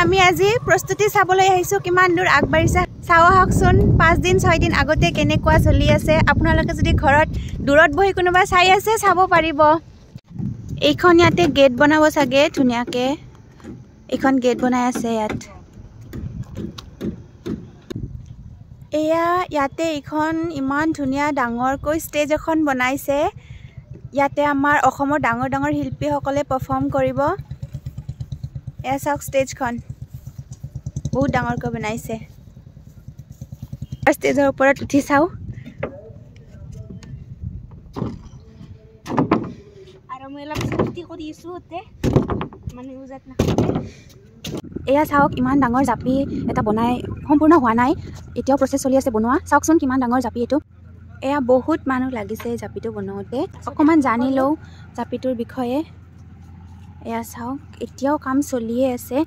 আমি আজি প্ৰস্তুতি চাবলৈ আহিছো কিমান দূৰ আগবাঢ়িছে চাও আহকচোন 5 দিন 6 দিন আগতে কেনেকুৱা চলি আছে আপোনালোকে যদি ঘৰত দূৰত বহি কোনোবা চাই আছে চাব পাৰিব এইখন ইয়াতে গেট বনাব চাগে ধুনিয়াকে এইখন গেট বনাই আছে ইয়াত এয়া ইয়াতে এইখন ইমান ধুনিয়া ডাঙৰকৈ ষ্টেজ এখন বনাইছে ইয়াতে আমাৰ অসমৰ ডাঙৰ ডাঙৰ শিল্পীসকলে পাৰফৰ্ম কৰিব এয়া চাওক ষ্টেজখন বহুত ডাঙৰকৈ বনাইছে ষ্টেজৰ ওপৰত উঠি চাও আৰু মই অলপ স্কুটি কৰি আছো ওতে মানে উজাত না এয়া চাওক ইমান ডাঙৰ জাপি এটা বনাই সম্পূৰ্ণ হোৱা নাই এতিয়াও প্ৰচেছ চলি আছে বনোৱা চাওকচোন কিমান ডাঙৰ জাপি এটো এয়া বহুত মানুহ লাগিছে জাপিটো বনাওতে অকমান জানি লও জাপিটোৰ বিষয়ে এয়া চাওক এতিয়াও কাম চলিয়ে আছে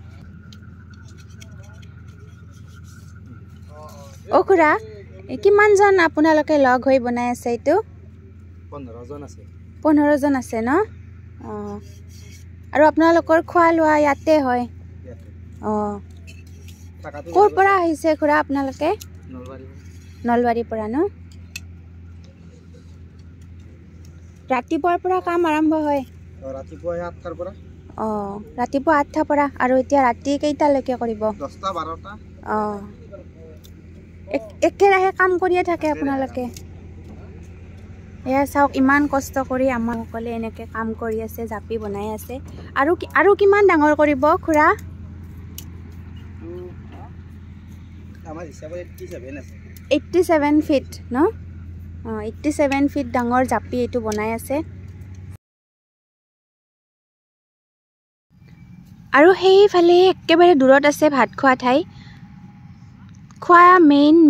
ও খুৰা কিমান জন আপোনালোকে লগ হৈ বনাই আছে এটো 15 জন আছে ন আৰু আপোনালোকৰ খোৱা লোৱা ইয়াতে হয় ক'ৰ পৰা আহিছে খুৰা আপোনালোকে নলবাৰীৰ পৰা ন ৰাতিপুৱাৰ পৰা কাম আৰম্ভ হয় ৰাতিপুৱা 8টাৰ পৰা ৰাতিপুৱা 8টাৰ পৰা আৰু এতিয়া ৰাতি কেইটালৈকে কৰিব 10টা 12টা একেৰাহে কাম কৰিয়ে থাকে আপোনালোকে এয়া চাওক ইমান কষ্ট কৰি আমাৰ সকলে এনেকে কাম কৰি আছে জাপি বনাই আছে আৰু কিমান ডাঙৰ কৰিব খুৰা আমাৰ হিচাপত 87 আছে 87 ফিট ন 87 ফিট ডাঙৰ জাপি এটো বনাই আছে আৰু সেইফালে একেবাৰে দূৰত আছে ভাত খোৱা ঠাই খোৱা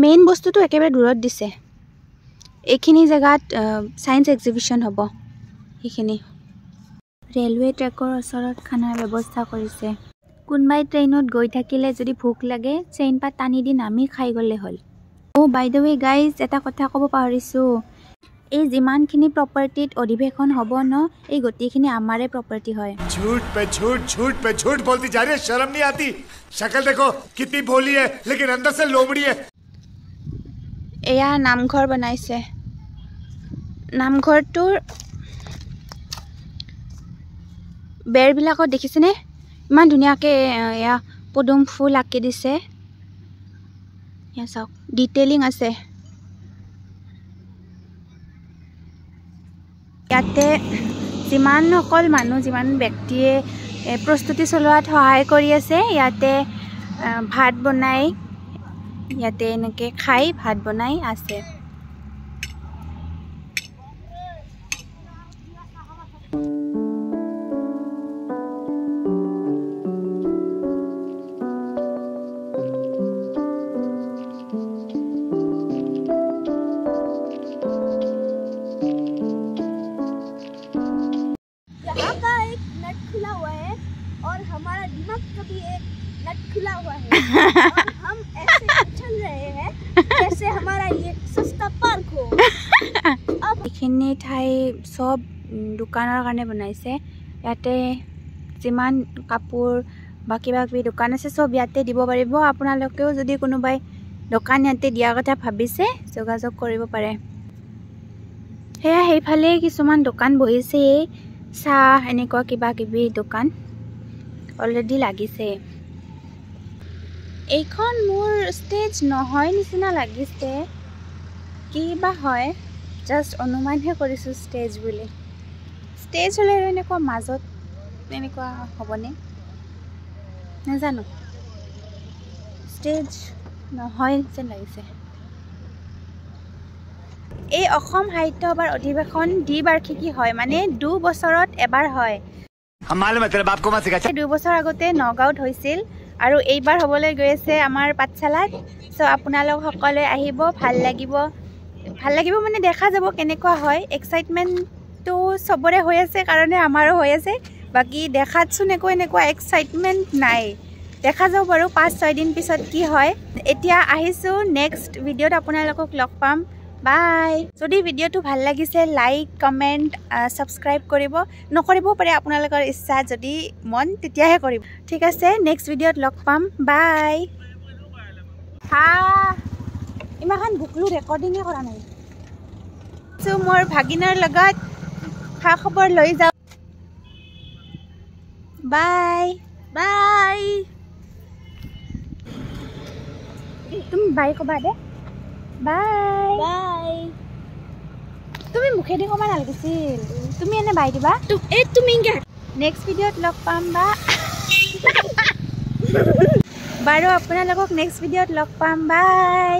মেইন বস্তুটো একেবাৰে দূৰত দিছে এইখিনি জায়গাত সায়েন্স এক্সিবিশন হ'ব এইখিনি ৰেলৱে ট্ৰেকৰ ওচৰত খানাৰ ব্যৱস্থা কৰিছে কোনবাই ট্ৰেইনত গৈ থাকিলে যদি ভোক লাগে চেইন পা টানি দি নামি খাই গলে হল বাই দ্য ৱে গাইজ এটা কথা ক'ব পাহৰিছো এই যিমানখিনি প্ৰপাৰ্টিত অধিৱেশন হ'ব ন এই গতিখিনি আমাৰে প্ৰপাৰ্টি হয় झूठ पे झूठ बोलती जा रही है शर्म नहीं आती शक्ल देखो कितनी भोली है लेकिन अंदर से लोमड़ी है এয়া নামঘৰ বনাইছে নামঘৰটোৰ বেৰবিলাকত দেখিছেনে ইমান ধুনিয়াকে এয়া পদুম ফুল আঁকি দিছে এয়া চাওক ডিটেইলিং আছে ইয়াতে যিমান অকল মানুহ যিমান ব্যক্তিয়ে প্ৰস্তুতি চলোৱাত সহায় কৰি আছে ইয়াতে ভাত বনাই ইয়াতে এনেকে খাই ভাত বনাই আছে और हमारा दिमाग का भी एक नट खुला हुआ है और हम ऐसे उछल रहे हैं जैसे हमारा ये सस्ता पार्क हो अब এইখিনি ঠাই সব দোকানৰ কাৰণে বনাইছে ইয়াতে যিমান কাপোৰ বা কিবা কিবি দোকান আছে সব ইয়াতে দিব পাৰিব আপোনালোকেও যদি কোনোবাই দোকান ইয়াতে দিয়া কথা ভাবিছে যোগাযোগ কৰিব পাৰে হেয়া সেইফালে কিছুমান দোকান বহিছে চাহ এনেকুৱা কিবা কিবি দোকান অলৰেডি লাগিছে এইখন মোৰ ষ্টেজ নহয় নিচিনা লাগিছে কিবা হয় জাস্ট অনুমানহে কৰিছো ষ্টেজ বুলি ষ্টেজ হলে এনেকুৱা মাজত এনেকুৱা হ'বনে নাজানো ষ্টেজ নহয় যেন লাগিছে এই অসম সাহিত্য সভাৰ অধিৱেশন দ্বিবাৰ্ষিকী হয় মানে 2 বছৰত এবাৰ হয় हम मालूम है तेरे बाप को मत सिखा 2 বছৰ আগতে নগাঁৱত হৈছিল আৰু এইবাৰ হ'বলৈ গৈ আছে আমাৰ পাঠশালাত সো আপোনালোক সকলে আহিব ভাল লাগিব মানে দেখা যাব কেনেকুৱা হয় এক্সাইটমেন্টটো সবৰে হৈ আছে কাৰণে আমাৰো হৈ আছে বাকি দেখাত চোন এনেকুৱা এক্সাইটমেন্ট নাই দেখা যাব বাৰু 5-6 দিন পিছত কি হয় এতিয়া আহিছো নেক্সট ভিডিঅ'ত আপোনালোকক লগ পাম বাই। যদি ভিডিঅ'টো ভাল লাগিছে লাইক কমেণ্ট ছাবস্ক্ৰাইব কৰিব, নকৰিবও পাৰে আপোনালোকৰ ইচ্ছা, যদি মন তেতিয়াহে কৰিব। ঠিক আছে, নেক্সট ভিডিঅ'ত লগ পাম। বাই। ইমান বুকলো ৰেকৰ্ডিঙে কৰা নাই। মোৰ ভাগিনৰ লগত খা খবৰ লৈ যাওঁ। Bye bye. তুমি বাই ক'বা দে। Bye bye. তুমি মুখেদি ক'ব নালাগিছিল, তুমি এনে বাই দিবা। তুমি নেক্সট ভিডিঅ'ত লগ পাম বা বাৰু আপোনালোকক নেক্সট ভিডিঅ'ত লগ পাম। বাই।